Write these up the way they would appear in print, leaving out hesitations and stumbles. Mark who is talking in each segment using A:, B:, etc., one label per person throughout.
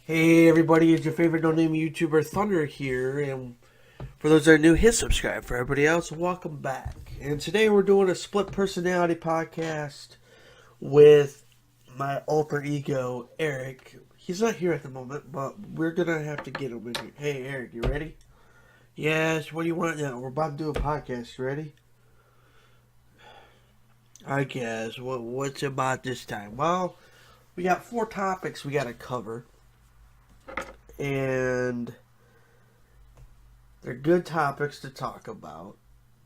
A: Hey everybody, it's your favorite no-name YouTuber Thunder here, and for those that are new, hit subscribe. For everybody else, welcome back. And today we're doing a split personality podcast with my alter ego, Eric. He's not here at the moment, but we're gonna have to get him in here. Hey Eric, you ready? Yes, what do you want now? We're about to do a podcast, you ready? I guess. What's about this time? Well, we got 4 topics we gotta cover. And they're good topics to talk about.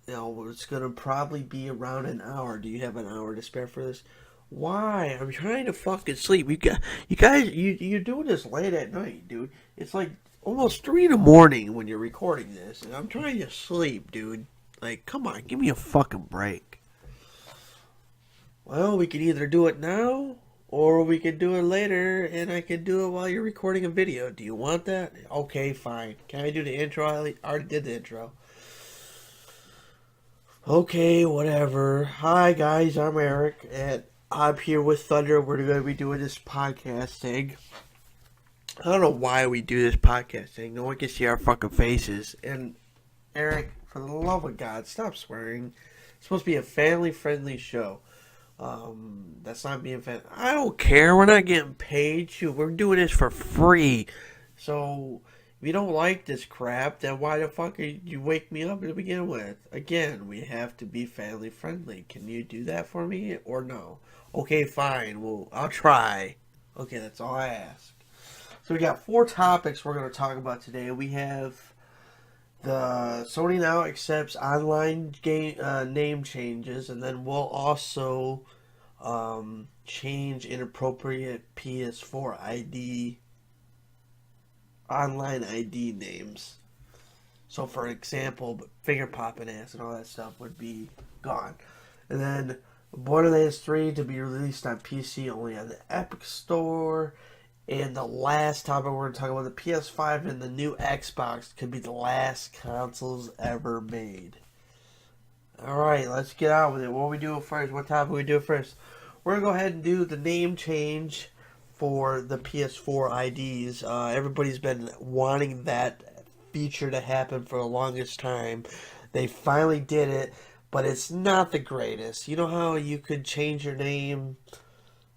A: You know, it's going to probably be around an hour. Do you have an hour to spare for this? Why? I'm trying to fucking sleep. You're doing this late at night, dude. It's like almost 3 in the morning when you're recording this, and I'm trying to sleep, dude. Like, come on, give me a fucking break. Well, we can either do it now, or we could do it later, and I could do it while you're recording a video. Do you want that? Okay, fine. Can I do the intro? I already did the intro. Okay, whatever. Hi, guys. I'm Eric, and I'm here with Thunder. We're going to be doing this podcast thing. I don't know why we do this podcast thing. No one can see our fucking faces. And, Eric, for the love of God, stop swearing. It's supposed to be a family-friendly show. That's not being fan. I don't care. We're not getting paid. Shoot, we're doing this for free. So, if you don't like this crap, then why the fuck did you wake me up to begin with? Again, we have to be family friendly. Can you do that for me or no? Okay, fine. Well, I'll try. Okay, that's all I ask. So we got 4 topics we're going to talk about today. We have the Sony now accepts online game name changes, and then we'll also change inappropriate PS4 ID online ID names. So, for example, finger popping ass and all that stuff would be gone. And then Borderlands 3 to be released on PC only on the Epic Store. And the last topic we're going to talk about, the PS5 and the new Xbox could be the last consoles ever made. Alright, let's get out with it. What we do first? What topic we do first? We're going to go ahead and do the name change for the PS4 IDs. Everybody's been wanting that feature to happen for the longest time. They finally did it, but it's not the greatest. You know how you could change your name?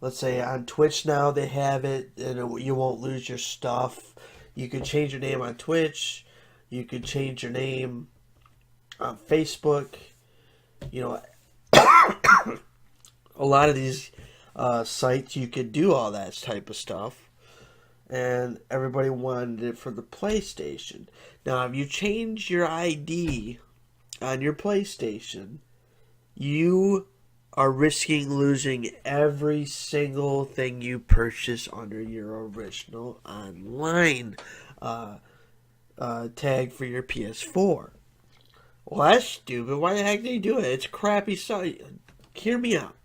A: Let's say on Twitch now they have it, and you won't lose your stuff. You can change your name on Twitch. You can change your name on Facebook. You know, a lot of these sites you could do all that type of stuff. And everybody wanted it for the PlayStation. Now, if you change your ID on your PlayStation, you are risking losing every single thing you purchase under your original online tag for your PS4. Well, that's stupid. Why the heck did you do it? It's a crappy site. Hear me out.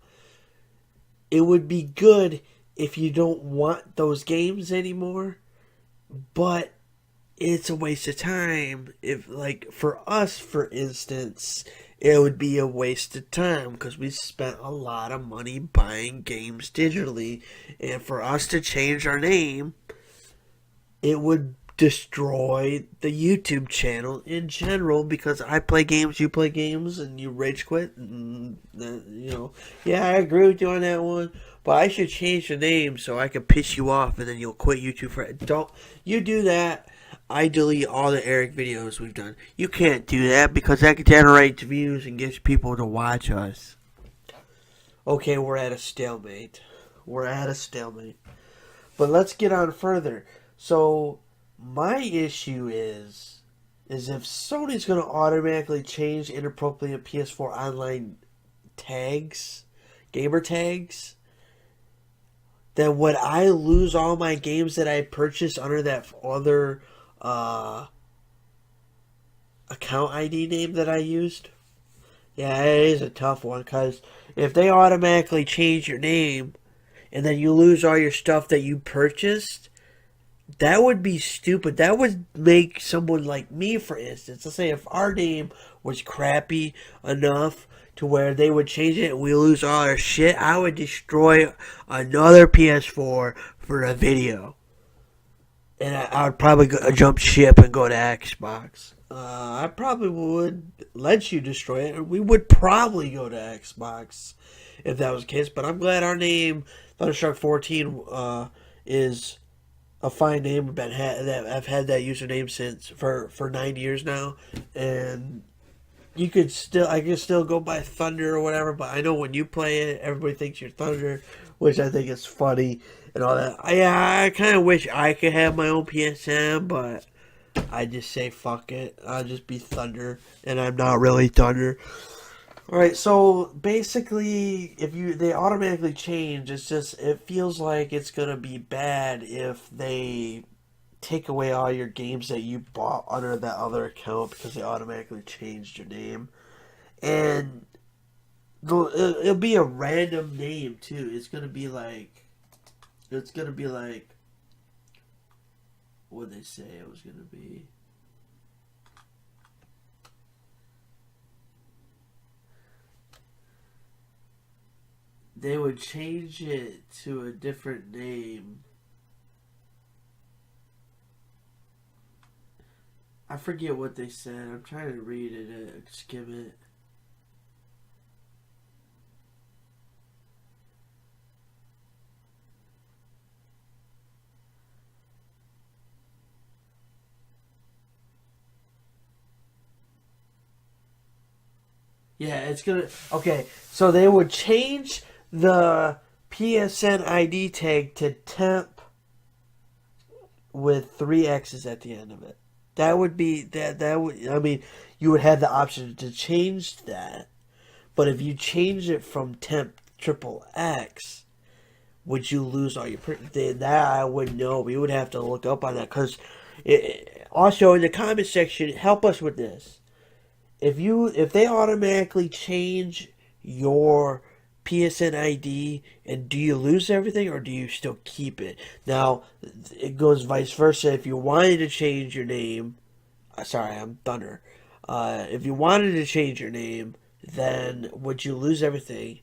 A: It would be good if you don't want those games anymore, but it's a waste of time. If, like, for us, for instance, it would be a waste of time because we spent a lot of money buying games digitally. And for us to change our name, it would destroy the YouTube channel in general because I play games, you play games, and you rage quit. And, you know, yeah, I agree with you on that one. But I should change the name so I can piss you off and then you'll quit YouTube for it. Don't you do that. I delete all the Eric videos we've done. You can't do that because that generates views and gets people to watch us. Okay, we're at a stalemate. But let's get on further. So, my issue is if Sony's going to automatically change inappropriate PS4 online tags, gamer tags, then would I lose all my games that I purchased under that other account ID name that I used? Yeah, it is a tough one, because if they automatically change your name and then you lose all your stuff that you purchased, that would be stupid. That would make someone like me, for instance, let's say if our name was crappy enough to where they would change it and we lose all our shit, I would destroy another PS4 for a video. and I would probably jump ship and go to Xbox. I probably would let you destroy it, and we would probably go to Xbox if that was the case. But I'm glad our name, Thunderstruck 14, is a fine name. I've had that username since for 9 years now, and I can still go by Thunder or whatever. But I know when you play it, everybody thinks you're Thunder, which I think is funny and all that. I kind of wish I could have my own PSM, but I just say fuck it. I'll just be Thunder, and I'm not really Thunder. All right, so basically, if they automatically change, it feels like it's gonna be bad if they take away all your games that you bought under that other account because they automatically changed your name, and it'll be a random name too. It's gonna be like what did they say it was gonna be. They would change it to a different name. I forget what they said. I'm trying to read it, skim it. Yeah, it's gonna. Okay, so they would change the PSN ID tag to temp with 3 X's at the end of it. That would be that would I mean you would have the option to change that, but if you change it from temp triple X, would you lose all your that I wouldn't know. We would have to look up on that because also in the comment section, help us with this. If they automatically change your PSN ID, and do you lose everything or do you still keep it? Now, it goes vice versa. If you wanted to change your name, sorry, I'm Thunder. If you wanted to change your name, then would you lose everything?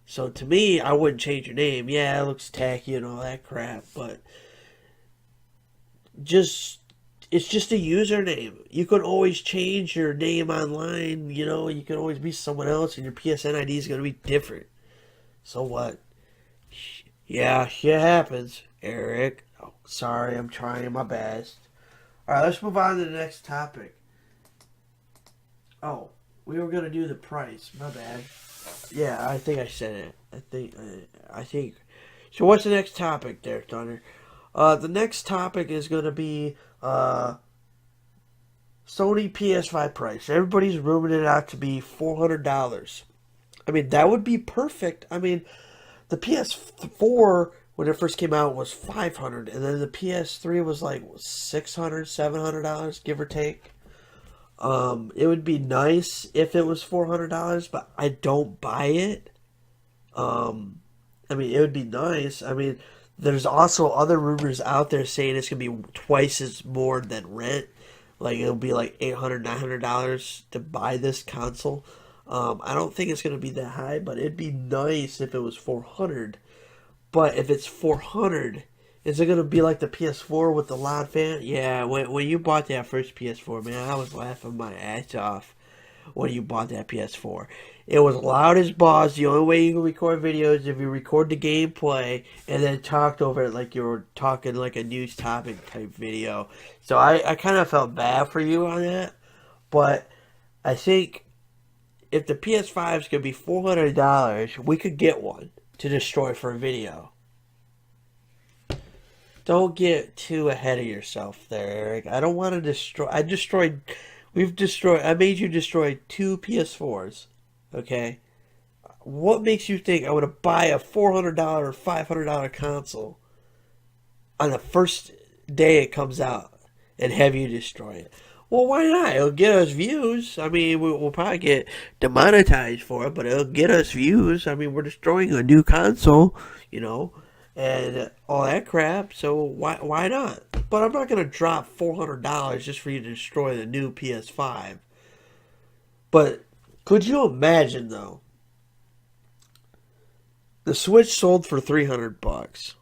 A: So to me, I wouldn't change your name. Yeah, it looks tacky and all that crap, but it's just a username. You can always change your name online. You can always be someone else, and your PSN ID is going to be different. So what? Yeah, shit happens, Eric. Oh, sorry, I'm trying my best. Alright, let's move on to the next topic. Oh, we were going to do the price. My bad. Yeah, I think I said it. I think. So what's the next topic there, Thunder? The next topic is going to be Sony PS5 price. Everybody's rumoring it out to be $400. I mean, that would be perfect. I mean, the PS4, when it first came out, was $500, and then the PS3 was like $600, $700, give or take. It would be nice if it was $400, but I don't buy it. I mean, it would be nice. I mean, there's also other rumors out there saying it's going to be twice as more than rent. Like, it'll be like $800, $900 to buy this console. I don't think it's going to be that high, but it'd be nice if it was $400. But if it's $400, is it going to be like the PS4 with the loud fan? Yeah, when you bought that first PS4, man, I was laughing my ass off when you bought that PS4. It was loud as balls. The only way you can record videos is if you record the gameplay and then talked over it like you were talking like a news topic type video. So I kind of felt bad for you on that. But I think if the PS5 is going to be $400, we could get one to destroy for a video. Don't get too ahead of yourself there, Eric. I don't want to destroy. I made you destroy 2 PS4s. Okay? What makes you think I would buy a $400 or $500 console on the first day it comes out and have you destroy it? Well, why not? It'll get us views. I mean, we'll probably get demonetized for it, but it'll get us views. I mean, we're destroying a new console, and all that crap. So why not? But I'm not going to drop $400 just for you to destroy the new PS5. But could you imagine, though? The Switch sold for $300,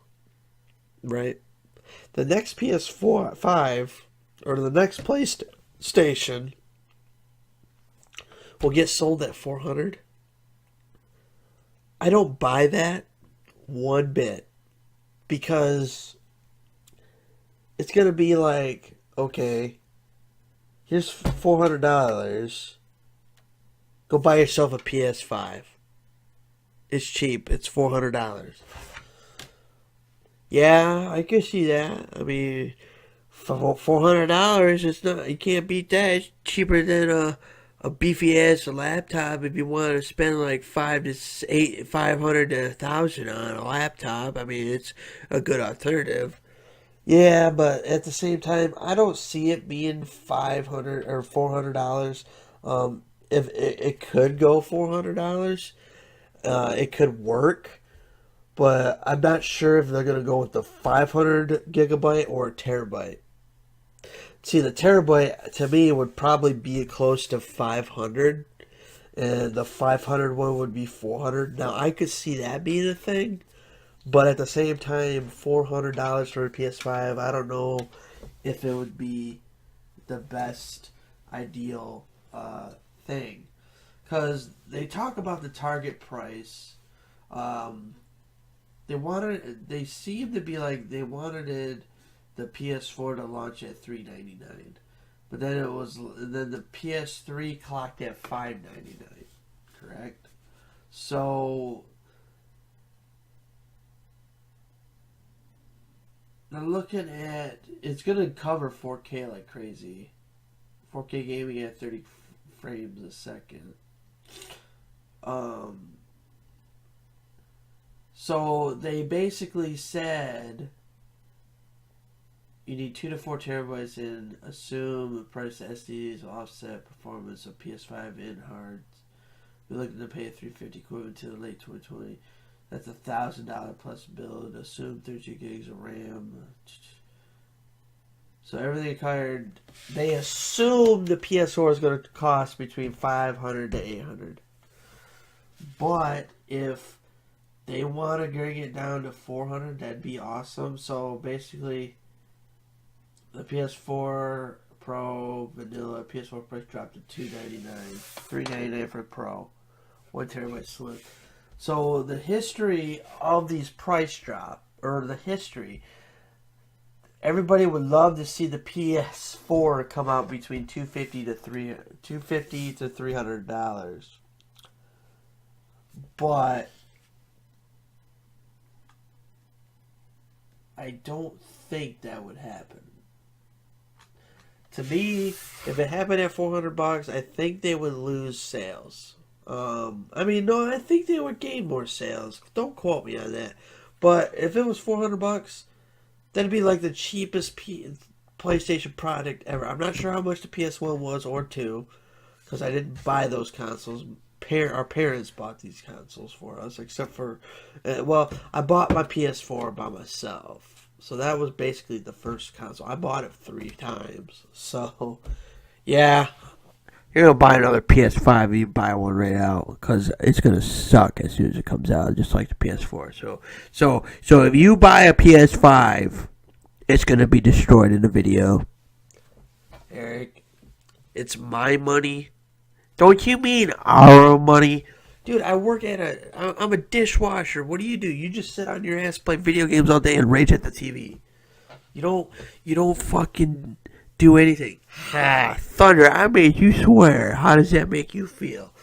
A: right? the next PS4 5 or the next PlayStation will get sold at 400. I don't buy that one bit because it's gonna be like, okay, here's $400. Go buy yourself a PS5. It's cheap. It's $400. Yeah, I can see that. I mean, for $400, it's not. You can't beat that. It's cheaper than a beefy ass laptop if you want to spend like 500 to 1,000 on a laptop. I mean, it's a good alternative. Yeah, but at the same time, I don't see it being $500 or $400. If it could go $400, it could work, but I'm not sure if they're gonna go with the 500 gigabyte or a terabyte. See, the terabyte to me would probably be close to 500, and the 500 one would be 400. Now I could see that being a thing, but at the same time, $400 for a PS5, I don't know if it would be the best ideal thing. Because they talk about the target price. They seem to be like they wanted the PS4 to launch at $399, but then the PS3 clocked at $599, correct? So now looking at, it's gonna cover 4K like crazy, 4K gaming at 30 frames a second. So they basically said you need 2 to 4 terabytes and assume the price of SSDs will offset performance of PS5 and hards. We're looking to pay $350 equivalent to the late 2020. That's $1,000 plus build. Assume 32 gigs of RAM. So everything acquired, they assume the PS4 is going to cost between $500 to $800. But if they want to bring it down to $400, that'd be awesome. So basically, the PS4 Pro vanilla PS4 price dropped to $299, $399 for Pro, 1 terabyte slim. So the history of these price drop, or the history, everybody would love to see the PS4 come out between $250 to $300. But I don't think that would happen. To me, if it happened at $400, I think they would lose sales. I think they would gain more sales. Don't quote me on that. But if it was $400, that'd be like the cheapest PlayStation product ever. I'm not sure how much the PS1 was or 2, because I didn't buy those consoles. Our parents bought these consoles for us, except for, I bought my PS4 by myself. So that was basically the first console. I bought it 3 times. So, yeah. You're going to buy another PS5 and you buy one right out, because it's going to suck as soon as it comes out, just like the PS4. So if you buy a PS5, it's going to be destroyed in the video. Eric, it's my money. Don't you mean our money? Dude, I'm a dishwasher. What do? You just sit on your ass, play video games all day, and rage at the TV. You don't fucking do anything. Ha, Thunder, I made you swear. How does that make you feel?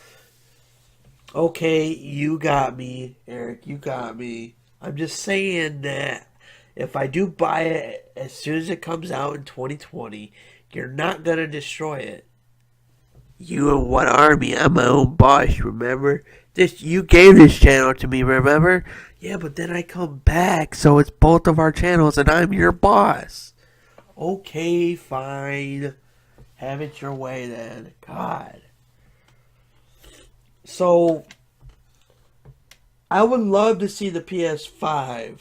A: Okay, you got me, Eric. You got me. I'm just saying that if I do buy it as soon as it comes out in 2020, you're not going to destroy it. You and what army? I'm my own boss, remember? You gave this channel to me, remember? Yeah, but then I come back, so it's both of our channels, and I'm your boss. Okay, fine. Have it your way, then. God. So, I would love to see the PS5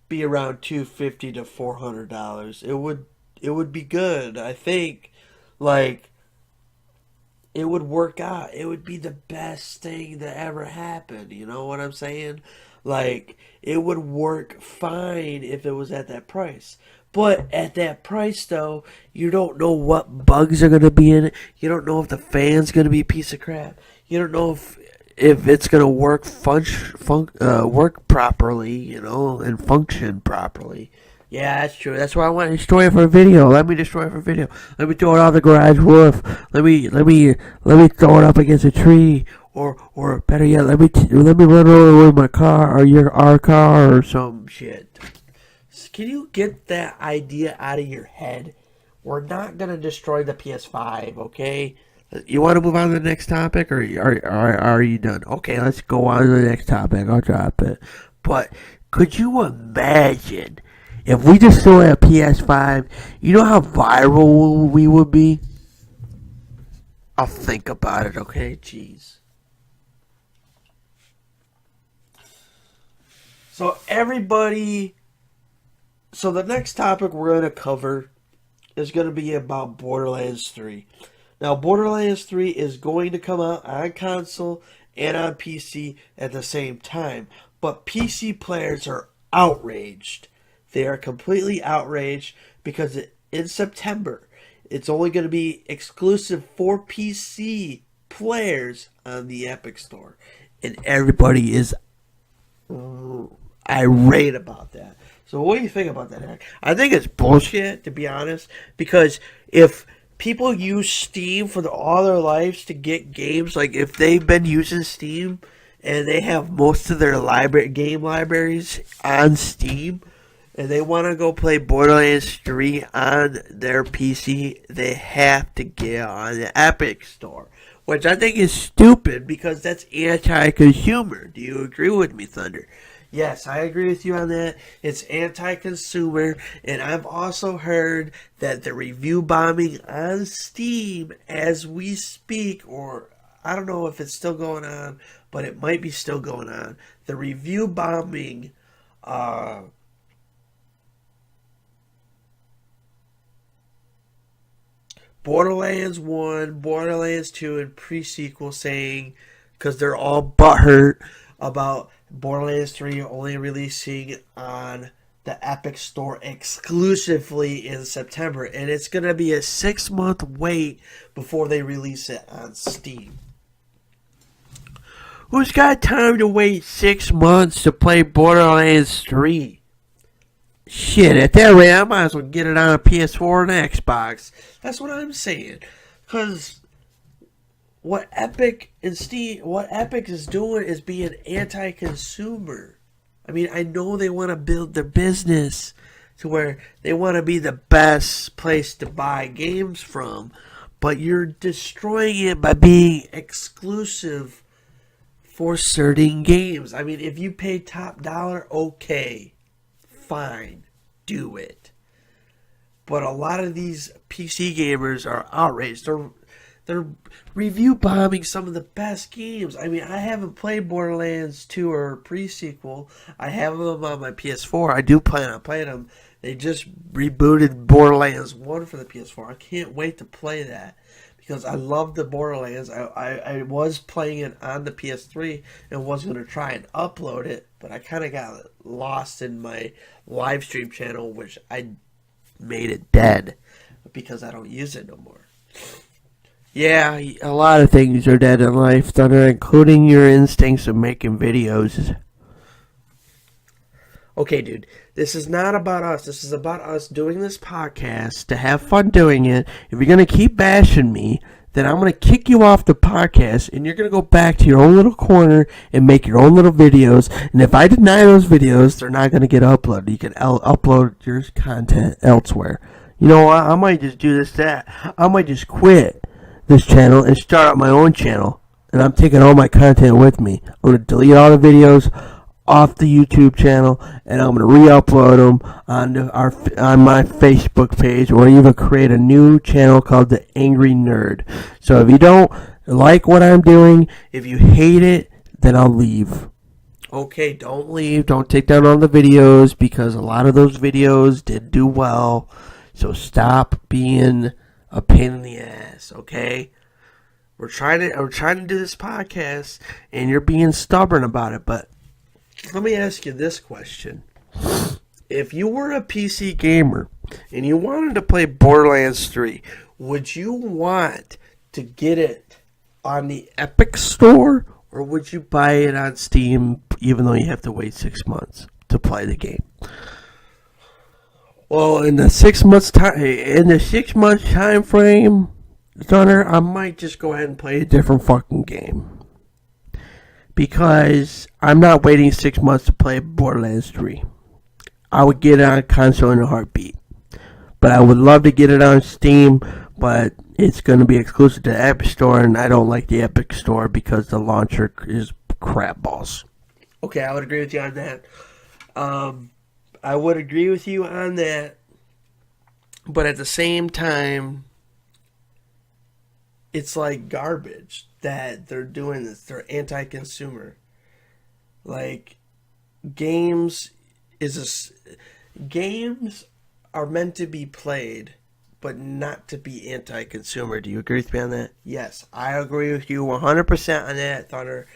A: be around $250 to $400. It would be good. I think, it would work out. It would be the best thing that ever happened. You know what I'm saying? Like, it would work fine if it was at that price. But at that price, though, you don't know what bugs are going to be in it. You don't know if the fan's going to be a piece of crap. You don't know if it's going to work properly, you know, and function properly. Yeah, that's true. That's why I want to destroy it for a video. Let me destroy it for a video. Let me throw it on the garage roof. Let me throw it up against a tree, or better yet, let me run over with my car or our car or some shit. Can you get that idea out of your head? We're not gonna destroy the PS5, okay? You want to move on to the next topic, or are you done? Okay, let's go on to the next topic. I'll drop it. But could you imagine if we destroy a PS5? You know how viral we would be? I'll think about it, okay? Jeez. So the next topic we're going to cover is going to be about Borderlands 3. Now, Borderlands 3 is going to come out on console and on PC at the same time. But PC players are outraged. They are completely outraged because in September, it's only going to be exclusive for PC players on the Epic Store. And everybody is irate about that. So what do you think about that, Eric? I think it's bullshit, to be honest, because if people use Steam for all their lives to get games, like if they've been using Steam and they have most of their game libraries on Steam and they want to go play Borderlands 3 on their PC, they have to get on the Epic Store, which I think is stupid because that's anti-consumer. Do you agree with me, Thunder? Yes, I agree with you on that. It's anti-consumer, and I've also heard that the review bombing on Steam as we speak, or I don't know if it's still going on, but it might be still going on. The review bombing, Borderlands 1, Borderlands 2, and pre-sequel saying, because they're all butthurt about Borderlands 3 only releasing on the Epic Store exclusively in September. And it's going to be a 6-month wait before they release it on Steam. Who's got time to wait 6 months to play Borderlands 3? Shit, at that rate, I might as well get it on a PS4 and Xbox. That's what I'm saying. Because what Epic is doing is being anti-consumer. I mean, I know they want to build their business to where they want to be the best place to buy games from, but you're destroying it by being exclusive for certain games. I mean, if you pay top dollar, okay, fine, do it. But a lot of these PC gamers are outraged. They're review bombing some of the best games. I mean, I haven't played Borderlands 2 or pre-sequel. I have them on my PS4. I do plan on playing them. They just rebooted Borderlands 1 for the PS4. I can't wait to play that because I love the Borderlands. I was playing it on the PS3 and was going to try and upload it, but I kind of got lost in my live stream channel, which I made it dead because I don't use it no more. Yeah, a lot of things are dead in life, Thunder, including your instincts of making videos. Okay, dude, this is not about us. This is about us doing this podcast to have fun doing it. If you're going to keep bashing me, then I'm going to kick you off the podcast, and you're going to go back to your own little corner and make your own little videos. And if I deny those videos, they're not going to get uploaded. You can upload your content elsewhere. You know what? I might just do that. I might just quit this channel and start up my own channel, and I'm taking all my content with me. I'm going to delete all the videos off the YouTube channel, and I'm going to re-upload them on my Facebook page, or even create a new channel called The Angry Nerd. So if you don't like what I'm doing, if you hate it, then I'll leave. Okay, don't leave. Don't take down all the videos, because a lot of those videos did do well. So stop being a pain in the ass, okay? We're trying to do this podcast, and you're being stubborn about it, but Let me ask you this question. If you were a PC gamer and you wanted to play Borderlands 3, would you want to get it on the Epic Store, or would you buy it on Steam even though you have to wait 6 months to play the game? Well, in the 6 months time frame, Thunder, I might just go ahead and play a different fucking game. Because I'm not waiting 6 months to play Borderlands 3. I would get it on console in a heartbeat. But I would love to get it on Steam, but it's going to be exclusive to the Epic Store, and I don't like the Epic Store because the launcher is crap balls. Okay, I would agree with you on that. I would agree with you on that, but at the same time, it's like garbage that they're doing this. They're anti-consumer. Like, games are meant to be played, but not to be anti-consumer. Do you agree with me on that? Yes, I agree with you 100% on that, Thunder.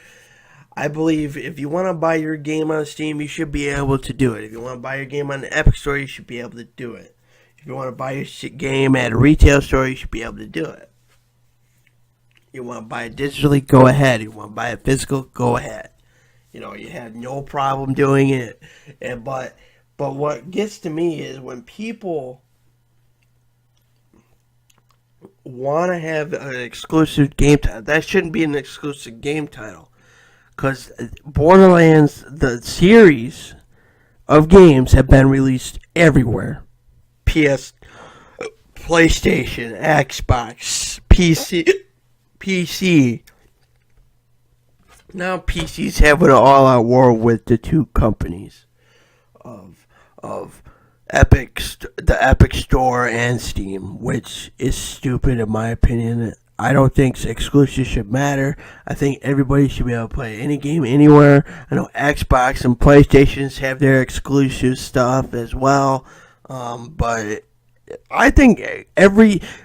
A: I believe if you want to buy your game on Steam, you should be able to do it. If you want to buy your game on the Epic Store, you should be able to do it. If you want to buy your game at a retail store, you should be able to do it. You want to buy it digitally, go ahead. You want to buy it physical, go ahead. You know, you had no problem doing it. But what gets to me is when people want to have an exclusive game title. That shouldn't be an exclusive game title. Because Borderlands, the series of games, have been released everywhere. PlayStation, Xbox, PC. Now PC's having an all-out war with the two companies of the Epic Store and Steam, which is stupid in my opinion. I don't think exclusives should matter. I think everybody should be able to play any game anywhere. I know Xbox and PlayStations have their exclusive stuff as well, but I think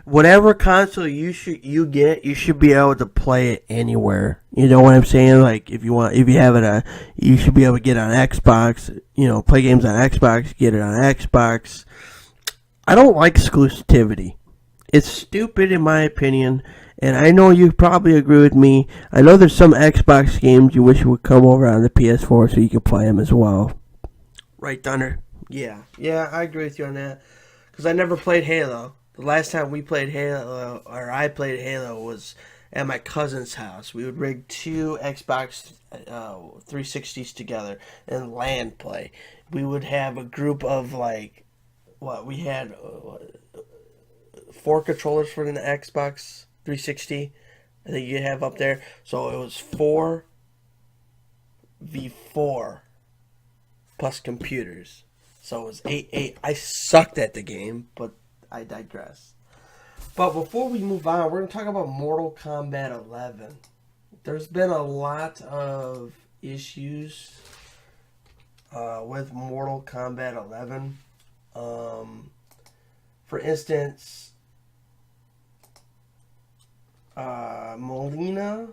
A: whatever console you should be able to play it anywhere. You know what I'm saying? Like if you have it, you should be able to get it on Xbox. You know, play games on Xbox, get it on Xbox. I don't like exclusivity. It's stupid in my opinion, and I know you probably agree with me. I know there's some Xbox games you wish would come over on the PS4 so you can play them as well. Right, Thunder? Yeah, I agree with you on that. Because I never played Halo. The last time we played Halo, or I played Halo, was at my cousin's house. We would rig two Xbox 360s together and LAN play. We would have a group of we had 4 controllers for the Xbox 360. I think you have up there. So it was 4v4 plus computers. So it was 8-8. I sucked at the game, but I digress. But before we move on, we're going to talk about Mortal Kombat 11. There's been a lot of issues with Mortal Kombat 11. For instance, Mileena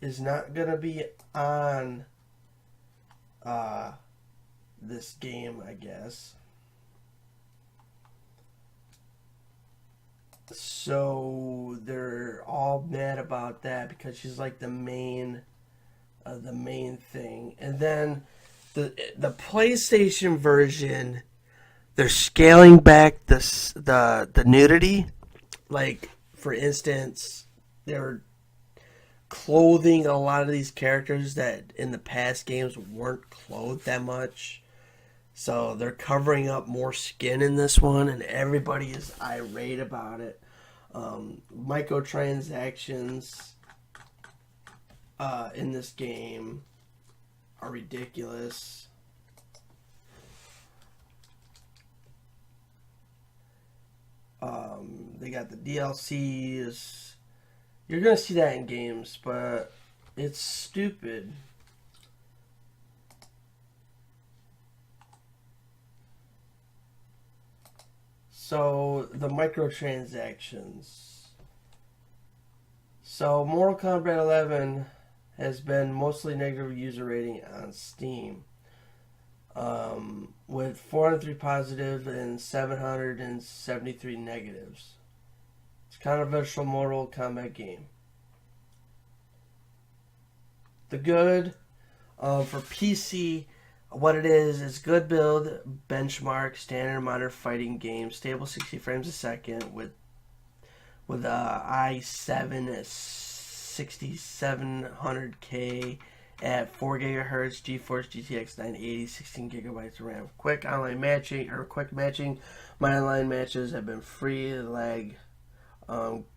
A: is not going to be on this game, I guess. So they're all mad about that because she's like the main thing. And then the PlayStation version, they're scaling back the nudity. Like, for instance, they're clothing a lot of these characters that in the past games weren't clothed that much. So they're covering up more skin in this one, and everybody is irate about it. Microtransactions in this game are ridiculous. They got the DLCs. You're going to see that in games, but it's stupid. So, the microtransactions. So, Mortal Kombat 11 has been mostly negative user rating on Steam. with 403 positive and 773 negatives. It's kind of a controversial Mortal Kombat game. The good for PC, what it is good build, benchmark, standard modern fighting game, stable 60 frames a second with i7 6700K at 4 gigahertz, GeForce GTX 980, 16 gigabytes of RAM. Quick matching. My online matches have been free. Lag.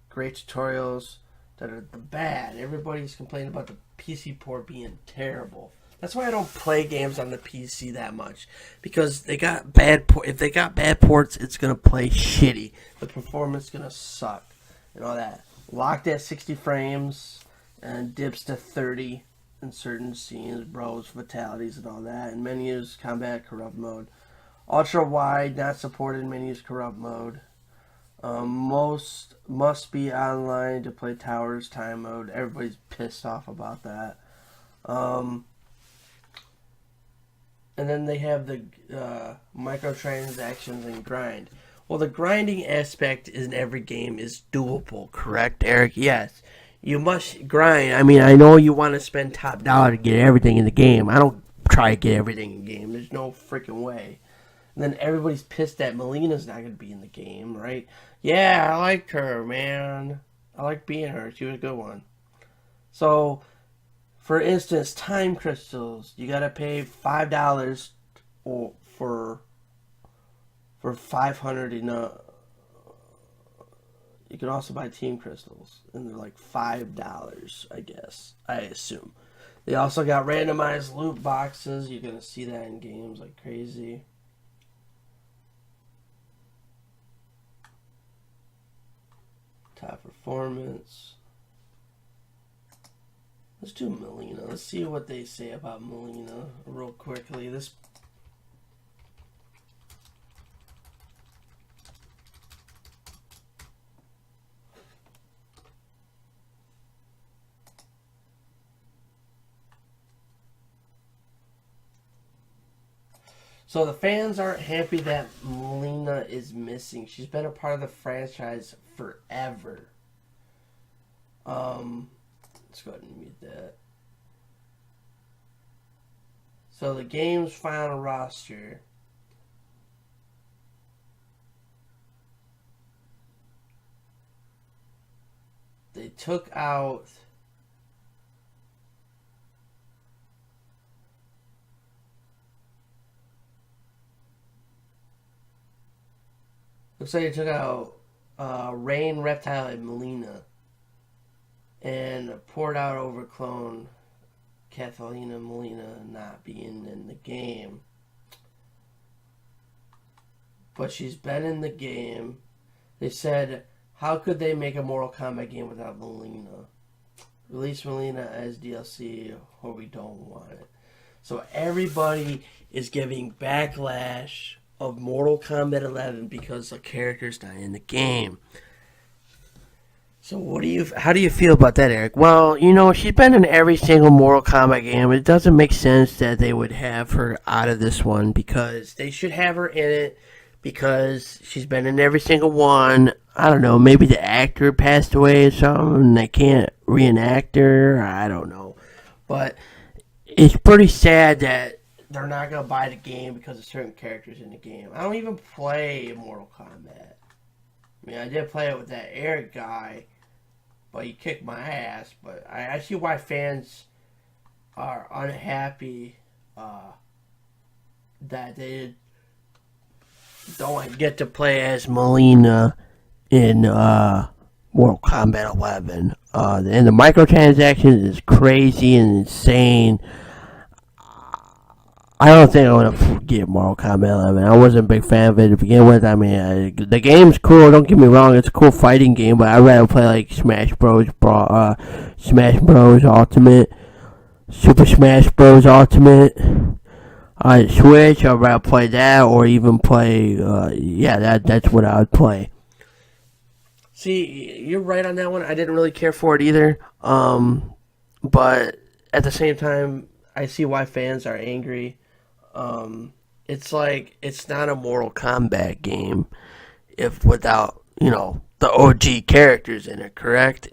A: Great tutorials that are the bad. Everybody's complaining about the PC port being terrible. That's why I don't play games on the PC that much, because they got bad. If they got bad ports, it's gonna play shitty. The performance is gonna suck and all that. Locked at 60 frames and dips to 30 in certain scenes, bros, fatalities, and all that. And menus, combat, corrupt mode. Ultra wide, not supported menus, corrupt mode. Most must be online to play towers, time mode. Everybody's pissed off about that. And then they have the microtransactions and grind. Well, the grinding aspect in every game is doable, correct, Eric? Yes. You must grind. I mean, I know you want to spend top dollar to get everything in the game. I don't try to get everything in the game. There's no freaking way. And then everybody's pissed that Mileena's not going to be in the game, right? Yeah, I liked her, man. I liked being her. She was a good one. So, for instance, time crystals. You got to pay $5 for 500 enough. You can also buy team crystals, and they're like $5, I guess. I assume. They also got randomized loot boxes. You're gonna see that in games like crazy. Top performance. Let's do Mileena. Let's see what they say about Mileena real quickly. This. So the fans aren't happy that Mileena is missing. She's been a part of the franchise forever. Let's go ahead and mute that. So the game's final roster. They took out looks like they took out Rain, Reptile, and Mileena, and poured out over clone Catalina Mileena not being in the game. But she's been in the game. They said, how could they make a Mortal Kombat game without Mileena? Release Mileena as DLC or we don't want it. So everybody is giving backlash of Mortal Kombat 11 because the character's not in the game. So how do you feel about that, Eric? Well, you know, she's been in every single Mortal Kombat game. It doesn't make sense that they would have her out of this one, because they should have her in it because she's been in every single one. I don't know, maybe the actor passed away or something and they can't reenact her. I don't know. But it's pretty sad that they're not going to buy the game because of certain characters in the game. I don't even play Mortal Kombat. I mean, I did play it with that Eric guy, but he kicked my ass. But I see why fans are unhappy that they don't get to play as Mileena in Mortal Kombat 11. And the microtransactions is crazy and insane. I don't think I want to forget Mortal Kombat 11. I wasn't a big fan of it to begin with. I mean, the game's cool. Don't get me wrong; it's a cool fighting game. But I'd rather play like Smash Bros. Smash Bros. Ultimate, Super Smash Bros. Ultimate on Switch. I'd rather play that, or even play. That's what I would play. See, you're right on that one. I didn't really care for it either. But at the same time, I see why fans are angry. It's like it's not a Mortal Kombat game if without the OG characters in it. Correct?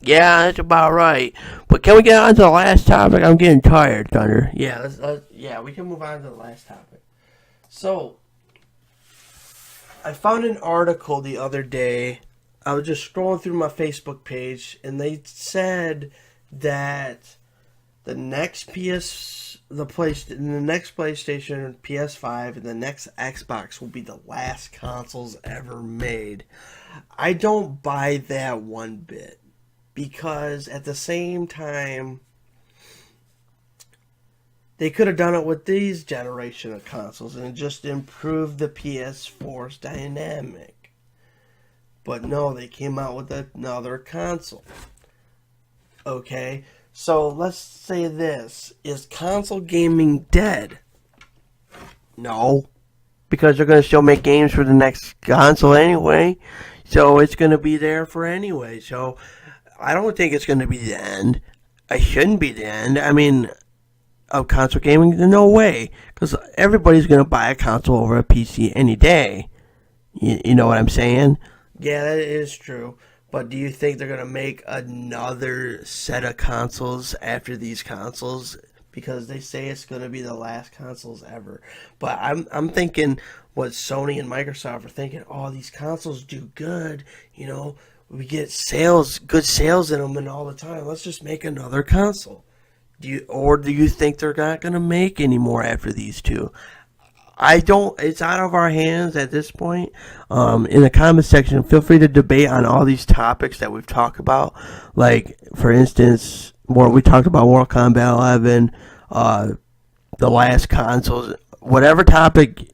A: Yeah, that's about right. But can we get on to the last topic? I'm getting tired, Thunder. Yeah, yeah, we can move on to the last topic. So, I found an article the other day. I was just scrolling through my Facebook page, and they said that the next PlayStation, PS5, and the next Xbox will be the last consoles ever made. I don't buy that one bit. Because at the same time, they could have done it with these generation of consoles and just improved the PS4's dynamic. But no, they came out with another console. Okay, so let's say this. Is console gaming dead? No. Because they're going to still make games for the next console anyway. So it's going to be there for anyway. So I don't think it's going to be the end. It shouldn't be the end. I mean, of console gaming, no way. Because everybody's going to buy a console over a PC any day. You know what I'm saying? Yeah, that is true. But do you think they're going to make another set of consoles after these consoles? Because they say it's going to be the last consoles ever. But I'm thinking what Sony and Microsoft are thinking. Oh, these consoles do good, we get good sales in them and all the time. Let's just make another console. Do you think they're not going to make any more after these two? I don't. It's out of our hands at this point. In the comment section, feel free to debate on all these topics that we've talked about. Like, for instance, we talked about Mortal Kombat 11, the last consoles, whatever topic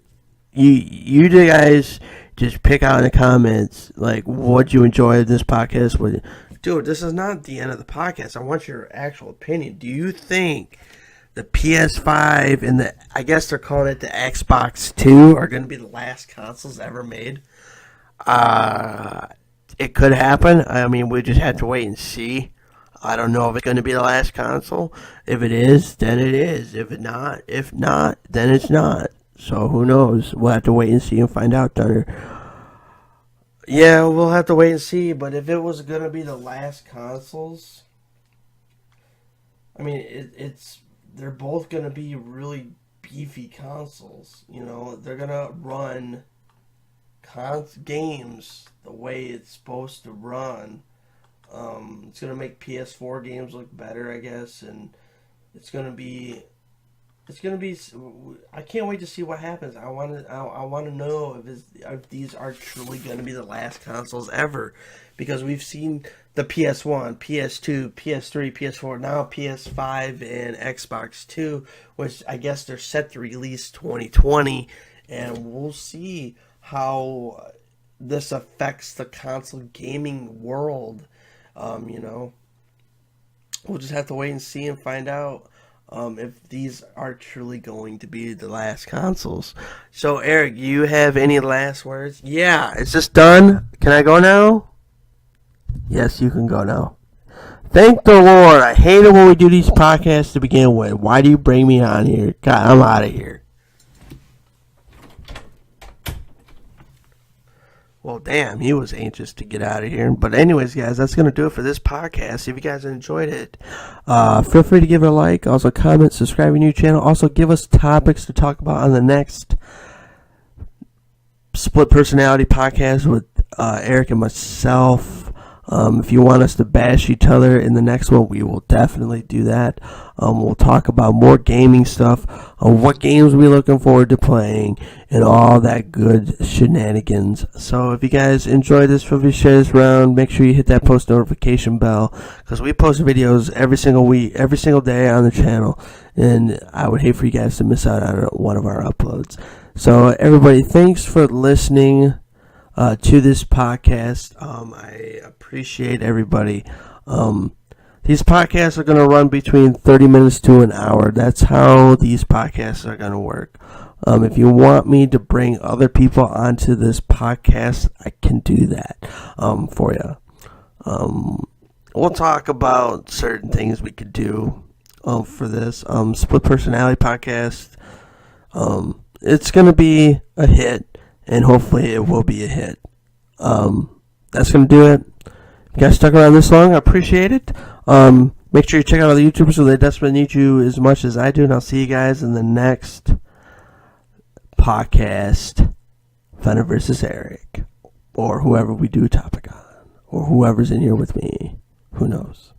A: you guys just pick out in the comments, like, what you enjoy of this podcast. Dude, this is not the end of the podcast. I want your actual opinion. Do you think the PS5 and I guess they're calling it the Xbox 2 are going to be the last consoles ever made? It could happen. I mean, we just have to wait and see. I don't know if it's going to be the last console. If it is, then it is. If not, then it's not. So who knows? We'll have to wait and see and find out, Thunder. Yeah, we'll have to wait and see. But if it was going to be the last consoles, I mean, they're both going to be really beefy consoles. They're going to run games the way it's supposed to run. It's going to make PS4 games look better, I guess, and it's going to be. I can't wait to see what happens. I want to know if these are truly going to be the last consoles ever, because we've seen the PS1, PS2, PS3, PS4, now PS5 and Xbox 2, which I guess they're set to release 2020, and we'll see how this affects the console gaming world. We'll just have to wait and see and find out. If these are truly going to be the last consoles. So, Eric, you have any last words? Yeah, is this done? Can I go now? Yes, you can go now. Thank the Lord. I hate it when we do these podcasts to begin with. Why do you bring me on here? God, I'm out of here. Well, damn, he was anxious to get out of here. But anyways, guys, that's going to do it for this podcast. If you guys enjoyed it, feel free to give it a like. Also, comment, subscribe to the new channel. Also, give us topics to talk about on the next Split Personality podcast with Eric and myself. If you want us to bash each other in the next one, we will definitely do that. We'll talk about more gaming stuff, what games we're looking forward to playing, and all that good shenanigans. So if you guys enjoyed this, feel free to share this around. Make sure you hit that post notification bell, because we post videos every single week, every single day on the channel, and I would hate for you guys to miss out on one of our uploads. So everybody, thanks for listening to this podcast. I appreciate everybody. These podcasts are going to run between 30 minutes to an hour. That's how these podcasts are going to work. If you want me to bring other people onto this podcast, I can do that for you. We'll talk about certain things we could do for this Split Personality podcast.
B: It's going to be a hit, and hopefully it will be a hit. That's going to do it. If you guys stuck around this long, I appreciate it. Make sure you check out other YouTubers so they desperately need you as much as I do, and I'll see you guys in the next podcast, Fenner versus Eric, or whoever we do a topic on, or whoever's in here with me. Who knows?